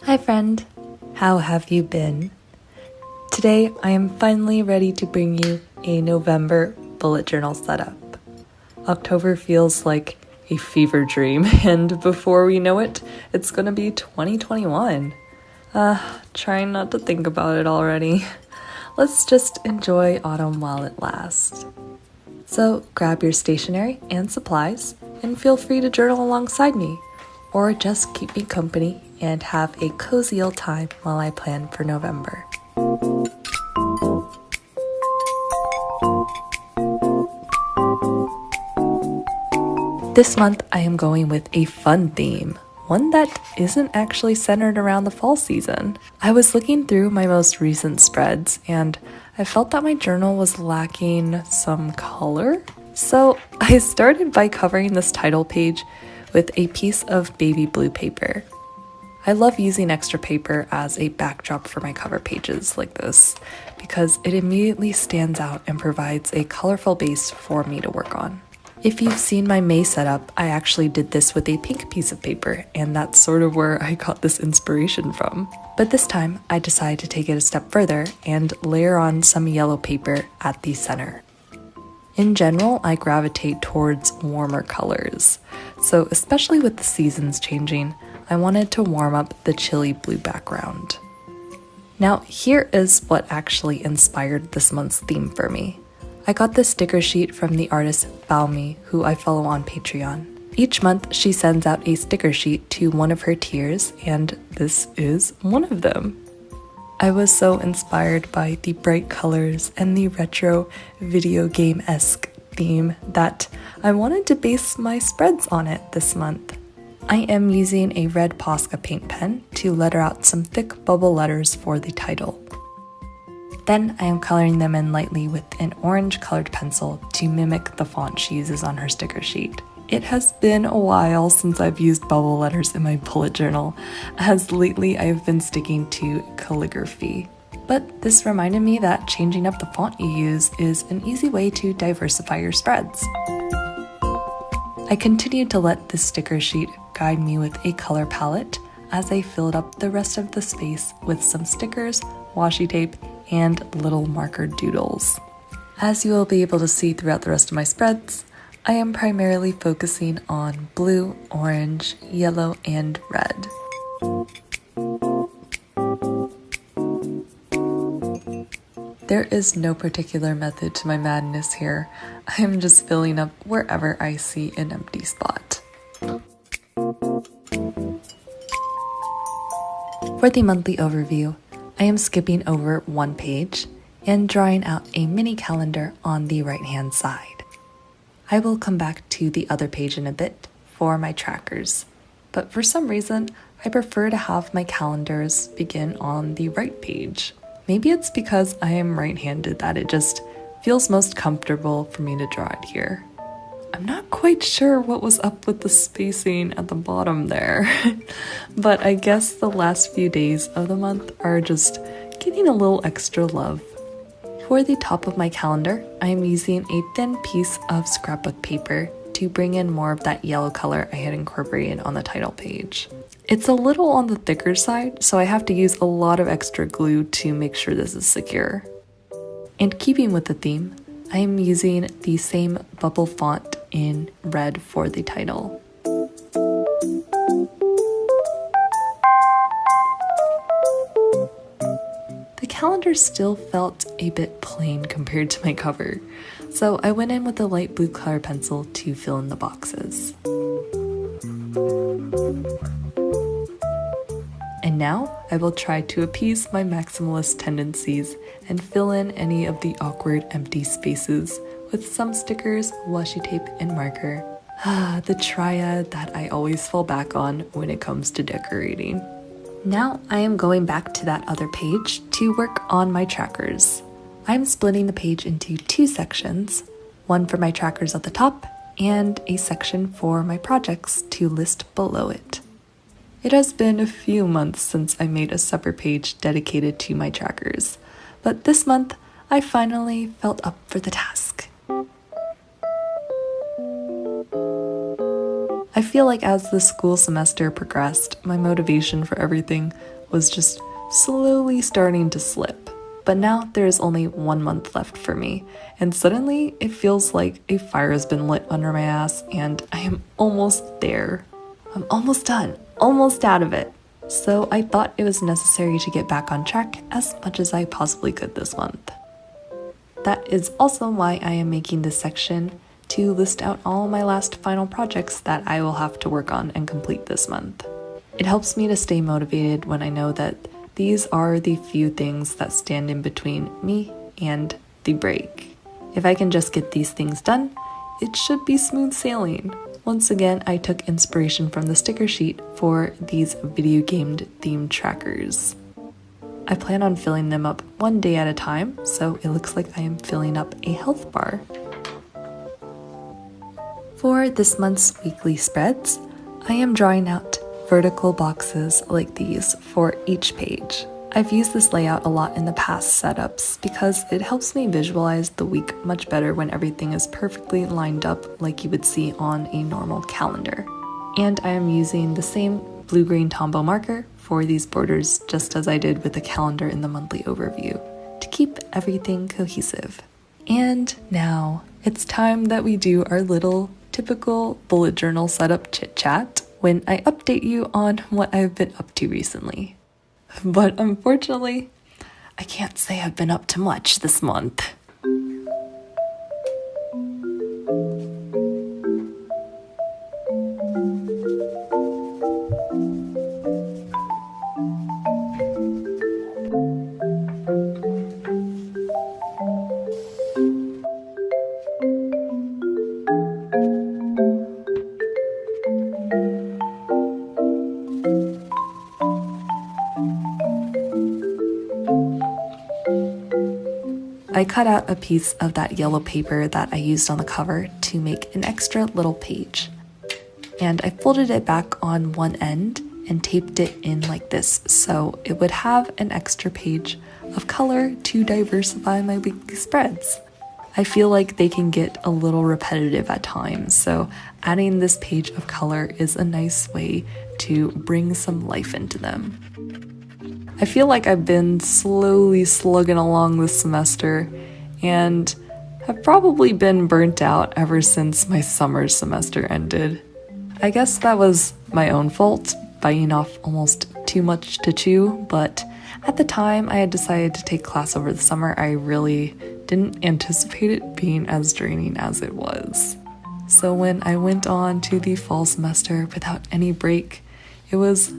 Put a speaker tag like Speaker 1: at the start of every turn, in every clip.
Speaker 1: Hi friend, how have you been? Today I am finally ready to bring you a November bullet journal setup. October feels like a fever dream, and before we know it, it's gonna be 2021. Trying not to think about it already. Let's just enjoy autumn while it lasts. So grab your stationery and supplies and feel free to journal alongside me, or just keep me company and have a cozy old time while I plan for November. This month I am going with a fun theme, one that isn't actually centered around the fall season. I was looking through my most recent spreads and I felt that my journal was lacking some color. So I started by covering this title page with a piece of baby blue paper. I love using extra paper as a backdrop for my cover pages like this because it immediately stands out and provides a colorful base for me to work on. If you've seen my May setup, I actually did this with a pink piece of paper, and that's sort of where I got this inspiration from. But this time, I decided to take it a step further and layer on some yellow paper at the center. In general, I gravitate towards warmer colors, so especially with the seasons changing, I wanted to warm up the chilly blue background. Now, here is what actually inspired this month's theme for me. I got this sticker sheet from the artist Balmy, who I follow on Patreon. Each month, she sends out a sticker sheet to one of her tiers, and this is one of them. I was so inspired by the bright colors and the retro video game-esque theme that I wanted to base my spreads on it this month. I am using a red Posca paint pen to letter out some thick bubble letters for the title. Then I am coloring them in lightly with an orange colored pencil to mimic the font she uses on her sticker sheet. It has been a while since I've used bubble letters in my bullet journal, as lately I've been sticking to calligraphy. But this reminded me that changing up the font you use is an easy way to diversify your spreads. I continued to let this sticker sheet guide me with a color palette as I filled up the rest of the space with some stickers, washi tape, and little marker doodles. As you will be able to see throughout the rest of my spreads, I am primarily focusing on blue, orange, yellow, and red. There is no particular method to my madness here. I am just filling up wherever I see an empty spot. For the monthly overview, I am skipping over one page and drawing out a mini calendar on the right-hand side. I will come back to the other page in a bit for my trackers, but for some reason, I prefer to have my calendars begin on the right page. Maybe it's because I am right-handed that it just feels most comfortable for me to draw it here. I'm not quite sure what was up with the spacing at the bottom there, but I guess the last few days of the month are just getting a little extra love. For the top of my calendar, I am using a thin piece of scrapbook paper to bring in more of that yellow color I had incorporated on the title page. It's a little on the thicker side, so I have to use a lot of extra glue to make sure this is secure. And keeping with the theme, I am using the same bubble font in red for the title. The calendar still felt a bit plain compared to my cover, so I went in with a light blue color pencil to fill in the boxes. And now I will try to appease my maximalist tendencies and fill in any of the awkward empty spaces with some stickers, washi tape, and marker. The triad that I always fall back on when it comes to decorating. Now I am going back to that other page to work on my trackers. I'm splitting the page into two sections, one for my trackers at the top and a section for my projects to list below it. It has been a few months since I made a separate page dedicated to my trackers, but this month I finally felt up for the task. I feel like as the school semester progressed, my motivation for everything was just slowly starting to slip. But now there is only 1 month left for me, and suddenly it feels like a fire has been lit under my ass and I am almost there. I'm almost done, almost out of it. So I thought it was necessary to get back on track as much as I possibly could this month. That is also why I am making this section to list out all my last final projects that I will have to work on and complete this month. It helps me to stay motivated when I know that these are the few things that stand in between me and the break. If I can just get these things done, it should be smooth sailing. Once again, I took inspiration from the sticker sheet for these video game themed trackers. I plan on filling them up one day at a time, so it looks like I am filling up a health bar. For this month's weekly spreads, I am drawing out vertical boxes like these for each page. I've used this layout a lot in the past setups because it helps me visualize the week much better when everything is perfectly lined up like you would see on a normal calendar. And I am using the same blue-green Tombow marker for these borders just as I did with the calendar in the monthly overview to keep everything cohesive. And now it's time that we do our little typical bullet journal setup chit-chat when I update you on what I've been up to recently. But unfortunately, I can't say I've been up to much this month. I cut out a piece of that yellow paper that I used on the cover to make an extra little page. And I folded it back on one end and taped it in like this so it would have an extra page of color to diversify my weekly spreads. I feel like they can get a little repetitive at times, so adding this page of color is a nice way to bring some life into them. I feel like I've been slowly slugging along this semester and have probably been burnt out ever since my summer semester ended. I guess that was my own fault, biting off almost too much to chew, but at the time I had decided to take class over the summer, I really didn't anticipate it being as draining as it was. So when I went on to the fall semester without any break, it was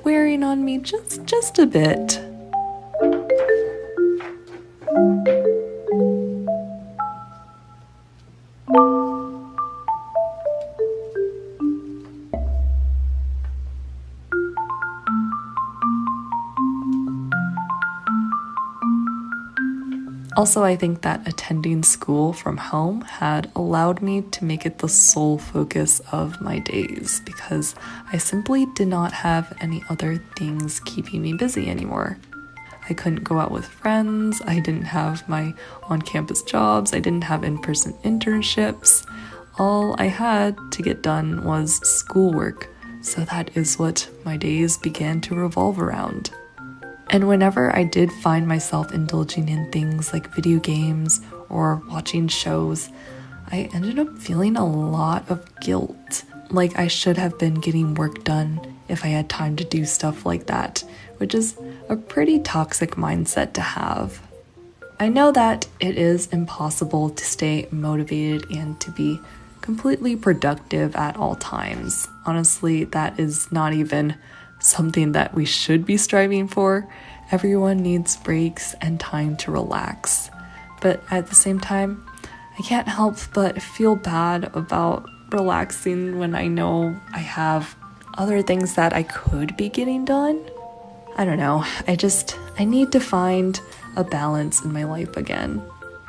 Speaker 1: wearing on me just a bit. Also, I think that attending school from home had allowed me to make it the sole focus of my days because I simply did not have any other things keeping me busy anymore. I couldn't go out with friends, I didn't have my on-campus jobs, I didn't have in-person internships. All I had to get done was schoolwork, so that is what my days began to revolve around. And whenever I did find myself indulging in things like video games or watching shows, I ended up feeling a lot of guilt. Like I should have been getting work done if I had time to do stuff like that, which is a pretty toxic mindset to have. I know that it is impossible to stay motivated and to be completely productive at all times. Honestly, that is not even something that we should be striving for. Everyone needs breaks and time to relax. But at the same time, I can't help but feel bad about relaxing when I know I have other things that I could be getting done. I don't know, I need to find a balance in my life again.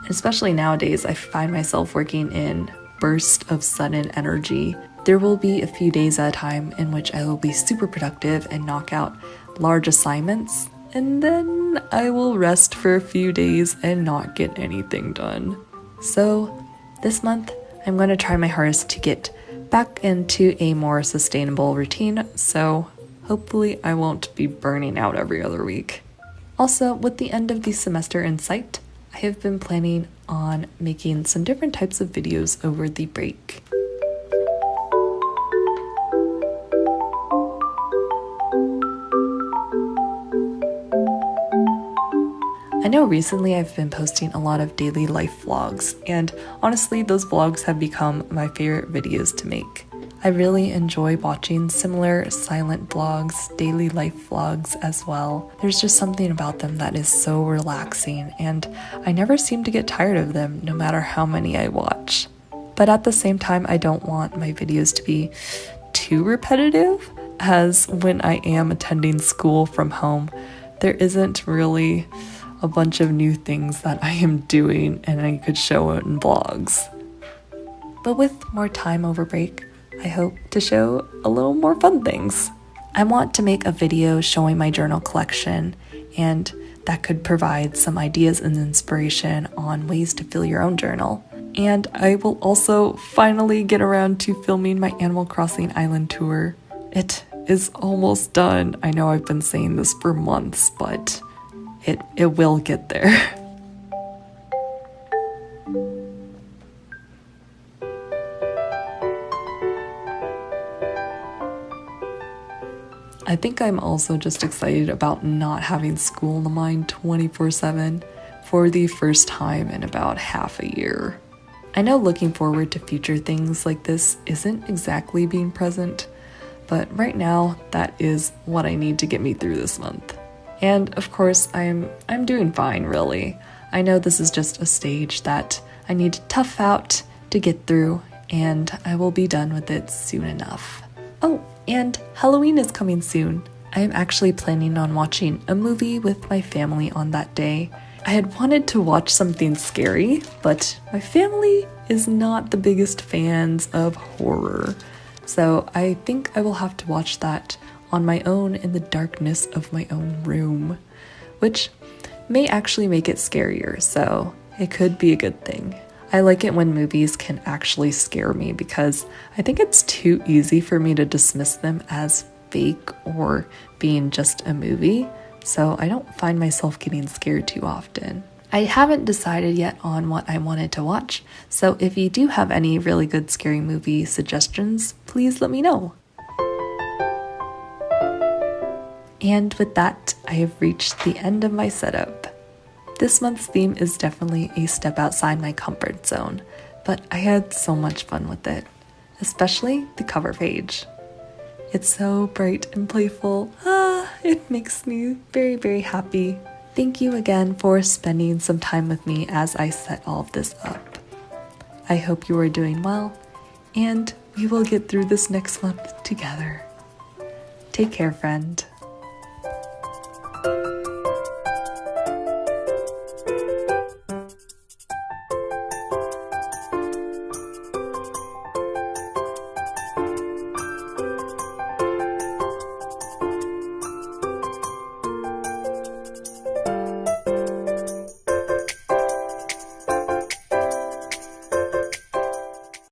Speaker 1: Especially nowadays, I find myself working in bursts of sudden energy. There will be a few days at a time in which I will be super productive and knock out large assignments, and then I will rest for a few days and not get anything done. So this month, I'm going to try my hardest to get back into a more sustainable routine, so hopefully I won't be burning out every other week. Also, with the end of the semester in sight, I have been planning on making some different types of videos over the break. I know recently I've been posting a lot of daily life vlogs, and honestly, those vlogs have become my favorite videos to make. I really enjoy watching similar silent vlogs, daily life vlogs as well. There's just something about them that is so relaxing, and I never seem to get tired of them no matter how many I watch. But at the same time, I don't want my videos to be too repetitive, as when I am attending school from home, there isn't really a bunch of new things that I am doing and I could show it in vlogs. But with more time over break, I hope to show a little more fun things. I want to make a video showing my journal collection, and that could provide some ideas and inspiration on ways to fill your own journal. And I will also finally get around to filming my Animal Crossing Island tour. It is almost done. I know I've been saying this for months, but it will get there. I think I'm also just excited about not having school in the mind 24/7 for the first time in about half a year. I know looking forward to future things like this isn't exactly being present, but right now that is what I need to get me through this month. And of course, I'm doing fine, really. I know this is just a stage that I need to tough out to get through, and I will be done with it soon enough. Oh, and Halloween is coming soon. I am actually planning on watching a movie with my family on that day. I had wanted to watch something scary, but my family is not the biggest fans of horror. So I think I will have to watch that on my own in the darkness of my own room, which may actually make it scarier, so it could be a good thing. I like it when movies can actually scare me because I think it's too easy for me to dismiss them as fake or being just a movie, so I don't find myself getting scared too often. I haven't decided yet on what I wanted to watch, so if you do have any really good scary movie suggestions, please let me know. And with that, I have reached the end of my setup. This month's theme is definitely a step outside my comfort zone, but I had so much fun with it, especially the cover page. It's so bright and playful. It makes me very, very happy. Thank you again for spending some time with me as I set all of this up. I hope you are doing well, and we will get through this next month together. Take care, friend.